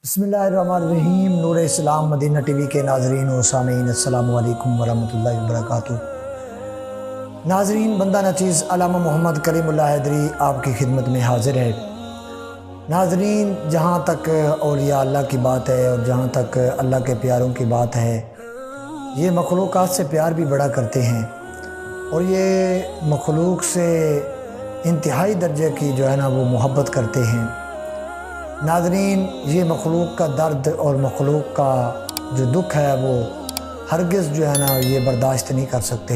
बिस्मिल्लाहिर्रहमानिर्रहीम। नूर इस्लाम Medina TV के नाजरीन और सामीन, अस्सलामु अलैकुम वरहमतुल्लाहि वबरकातुहू। नाजरीन, बंदा नचीज़ अल्लामा मोहम्मद कलीमुल्लाह हैदरी आपकी खिदमत में हाजिर है। नाजरीन, जहाँ तक औलिया अल्लाह की बात है और जहाँ तक अल्लाह के प्यारों की बात है, ये मखलूक़ात से प्यार भी बड़ा करते हैं और ये मखलूक़ से इंतहाई दर्जे की जो है ना वो मोहब्बत करते हैं। नाज़रीन, ये मखलूक़ का दर्द और मखलूक़ का जो दुख है वो हरगिज़ जो है ना ये बर्दाश्त नहीं कर सकते।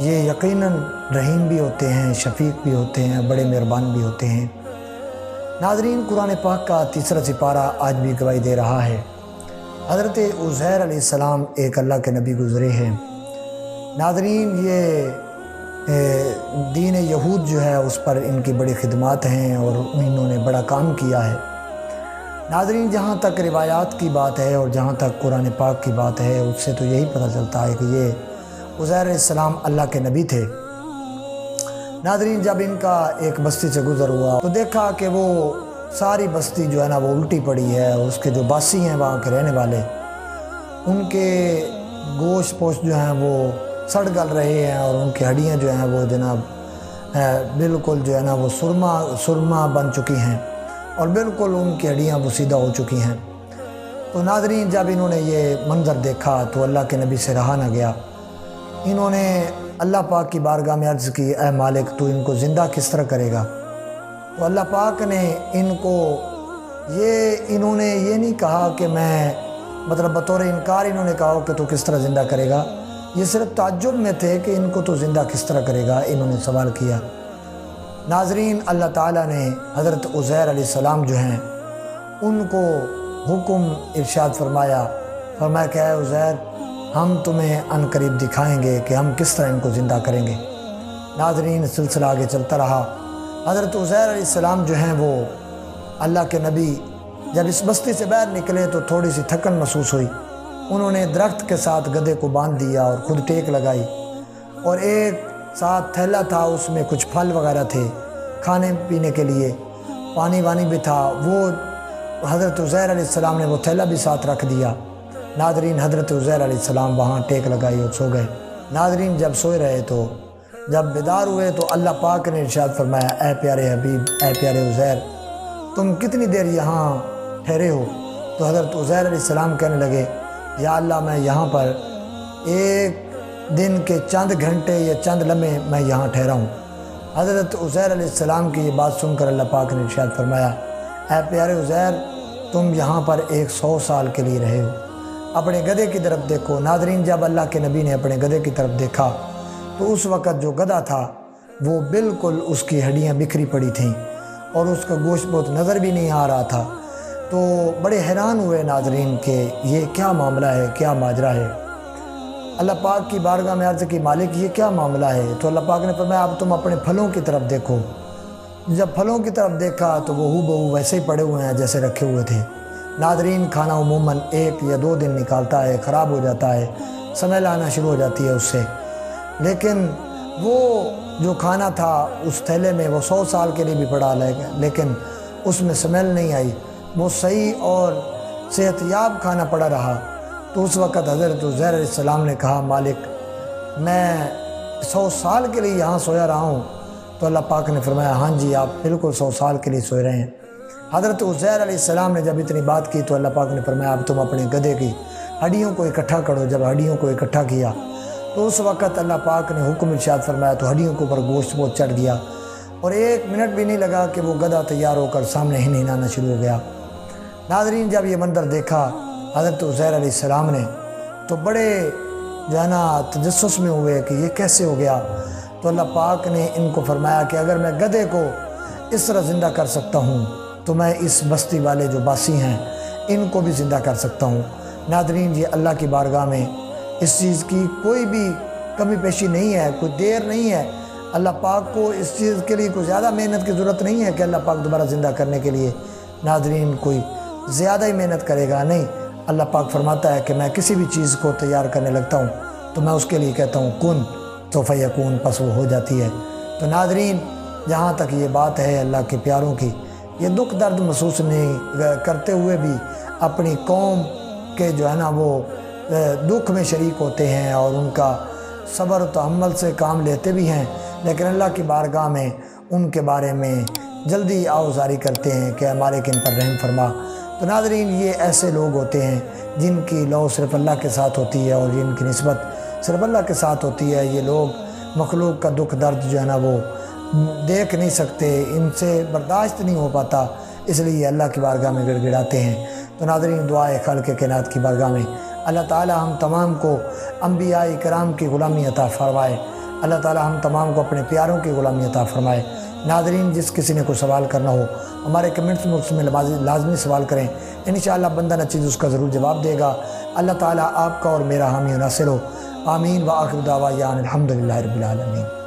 ये यकीनन रहीम भी होते हैं, शफ़ीक भी होते हैं, बड़े मेहरबान भी होते हैं। नाज़रीन, कुरान पाक का तीसरा सिपारा आज भी गवाही दे रहा है। हज़रत उज़ैर अलैहिस्सलाम एक अल्लाह के नबी गुज़रे हैं। नाज़रीन, ये दीन यहूद जो है उस पर इनकी बड़ी खिदमत हैं और इन्होंने बड़ा काम किया है। नाज़रीन, जहाँ तक रिवायात की बात है और जहाँ तक कुरान पाक की बात है, उससे तो यही पता चलता है कि ये उज़ैर अलैहिस्सलाम अल्लाह के नबी थे। नाज़रीन, जब इनका एक बस्ती से गुज़र हुआ तो देखा कि वो सारी बस्ती जो है ना वो उल्टी पड़ी है और उसके जो बासी हैं वहाँ के रहने वाले, उनके गोश्त पोश जो हैं वो सड़ गल रहे हैं और उनकी हड्डियाँ जो हैं वो जनाब बिल्कुल जो है ना वो सुरमा बन चुकी हैं और बिल्कुल उनकी हड्डियाँ वसीदा हो चुकी हैं। तो नाज़रीन, जब इन्होंने ये मंज़र देखा तो अल्लाह के नबी से रहा ना गया। इन्होंने अल्लाह पाक की बारगाह में अर्ज़ की, ऐ मालिक, तू इनको ज़िंदा किस तरह करेगा? तो अल्लाह पाक ने इन्होंने ये नहीं कहा कि मैं मतलब बतौर इनकार इन्होंने कहा कि तू किस तरह ज़िंदा करेगा। ये सिर्फ ताज्जुब में थे कि इनको तो ज़िंदा किस तरह करेगा, इन्होंने सवाल किया। नाज़रीन, अल्लाह ताला ने हज़रत उज़ैर अलैहिस्सलाम जो हैं उनको हुक्म इरशाद फरमाया कि ऐ उज़ैर, हम तुम्हें अनकरीब दिखाएंगे कि हम किस तरह इनको ज़िंदा करेंगे। नाज़रीन, सिलसिला आगे चलता रहा। हज़रत उज़ैर अलैहिस्सलाम जो हैं वो अल्लाह के नबी जब इस बस्ती से बाहर निकले तो थोड़ी सी थकन महसूस हुई। उन्होंने दरख्त के साथ गधे को बांध दिया और ख़ुद टेक लगाई और एक साथ थैला था, उसमें कुछ फल वगैरह थे खाने पीने के लिए, पानी वानी भी था। वो हज़रत उज़ैर अलैहिस्सलाम ने वो थैला भी साथ रख दिया। नाज़रीन, हज़रत उज़ैर अलैहिस्सलाम वहाँ टेक लगाई और सो गए। नाज़रीन, जब सोए रहे तो जब बेदार हुए तो अल्लाह पाक ने इरशाद फरमाया, ऐ प्यारे हबीब, ऐ प्यारे उज़ैर, तुम कितनी देर यहाँ ठहरे हो? तो हज़रत उज़ैर अलैहिस्सलाम कहने लगे, या अल्लाह, मैं यहाँ पर एक दिन के चंद घंटे या चंद लम्हे मैं यहाँ ठहरा हूँ। हज़रत उज़ैर अलैहिस्सलाम की ये बात सुनकर अल्लाह पाक ने इरशाद फरमाया, ऐ प्यारे उज़ैर, तुम यहाँ पर 100 साल के लिए रहे हो। अपने गधे की तरफ देखो। नाज़रीन, जब अल्लाह के नबी ने अपने गधे की तरफ देखा तो उस वक़्त जो गधा था वो बिल्कुल उसकी हड्डियाँ बिखरी पड़ी थीं और उसका गोश्त बहुत नज़र भी नहीं आ रहा था। तो बड़े हैरान हुए नाज़रीन कि ये क्या मामला है, क्या माजरा है। अल्लाह पाक की बारगाह में अर्ज़ की, मालिक, ये क्या मामला है? तो अल्लाह पाक ने फरमाया, अब तुम अपने फलों की तरफ देखो। जब फलों की तरफ देखा तो वो हूबहू वैसे ही पड़े हुए हैं जैसे रखे हुए थे। नाज़रीन, खाना उमूमन 1 या 2 दिन निकालता है, ख़राब हो जाता है, स्मेल आना शुरू हो जाती है उससे। लेकिन वो जो खाना था उस थैले में वो 100 साल के लिए भी पड़ा, लेकिन उसमें स्मेल नहीं आई, वो सही और सेहतयाब खाना पड़ा रहा। तो उस वक़्त हज़रत उज़ैर अलैहिस्सलाम ने कहा, मालिक, मैं 100 साल के लिए यहाँ सोया रहा हूँ। तो अल्लाह पाक ने फरमाया, हाँ जी, आप बिल्कुल 100 साल के लिए सोए रहे हैं। हज़रत उज़ैर अलैहिस्सलाम ने जब इतनी बात की तो अल्लाह पाक ने फरमाया, अब तुम अपने गधे की हड्डियों को इकट्ठा करो। जब हड्डियों को इकट्ठा किया तो उस वक़्त अल्लाह पाक ने हुक्म इरशाद फरमाया तो हड्डियों के ऊपर गोश्त बहुत चढ़ गया और 1 मिनट भी नहीं लगा कि वो गधा तैयार होकर सामने ही हिलाना शुरू हो गया। नाज़रीन, जब ये मंजर देखा हज़रत उज़ैर अलैहिस्सलाम ने तो बड़े जो है ना तजस्सुस में हुए कि ये कैसे हो गया। तो अल्लाह पाक ने इनको फरमाया कि अगर मैं गधे को इस तरह ज़िंदा कर सकता हूँ तो मैं इस बस्ती वाले जो बासी हैं इनको भी ज़िंदा कर सकता हूँ। नाज़रीन, ये अल्लाह की बारगाह में इस चीज़ की कोई भी कमी पेशी नहीं है, कोई देर नहीं है। अल्लाह पाक को इस चीज़ के लिए कोई ज़्यादा मेहनत की ज़रूरत नहीं है कि अल्लाह पाक दोबारा ज़िंदा करने के लिए नाज़रीन कोई ज़्यादा ही मेहनत करेगा, नहीं। अल्लाह पाक फरमाता है कि मैं किसी भी चीज़ को तैयार करने लगता हूँ तो मैं उसके लिए कहता हूँ कुन तो फयकून, बस वो हो जाती है। तो नाज़रीन, जहाँ तक ये बात है अल्लाह के प्यारों की, ये दुख दर्द महसूस नहीं करते हुए भी اپنی قوم کے جو ہے نا وہ دکھ میں شریک ہوتے ہیں اور ان کا صبر و تحمل سے کام لیتے بھی ہیں، لیکن اللہ کی بارگاہ میں ان کے بارے میں جلدی آوزاری کرتے ہیں کہ مالک ان پر رحم فرما۔ تو ناظرین، یہ ایسے لوگ ہوتے ہیں جن کی لو صرف اللہ کے ساتھ ہوتی ہے اور جن کی نسبت صرف اللہ کے ساتھ ہوتی ہے۔ یہ لوگ مخلوق کا دکھ درد جو ہے نا وہ دیکھ نہیں سکتے، ان سے برداشت نہیں ہو پاتا، اس لیے اللہ کی بارگاہ میں گڑ گڑاتے ہیں۔ تو ناظرین، دعائے خالق کائنات کی بارگاہ میں اللہ تعالی ہم تمام کو انبیاء کرام کی غلامی عطا فرمائے، اللہ تعالی ہم تمام کو اپنے پیاروں کی غلامی عطا فرمائے۔ ناظرین، جس کسی نے کوئی سوال کرنا ہو ہمارے کمنٹس باکس میں لازمی سوال کریں، انشاءاللہ بندہ نچیز اس کا ضرور جواب دے گا۔ اللہ تعالی آپ کا اور میرا حامی و ناصر ہو، آمین۔ وآخر دعوانا الحمدللہ رب العالمین۔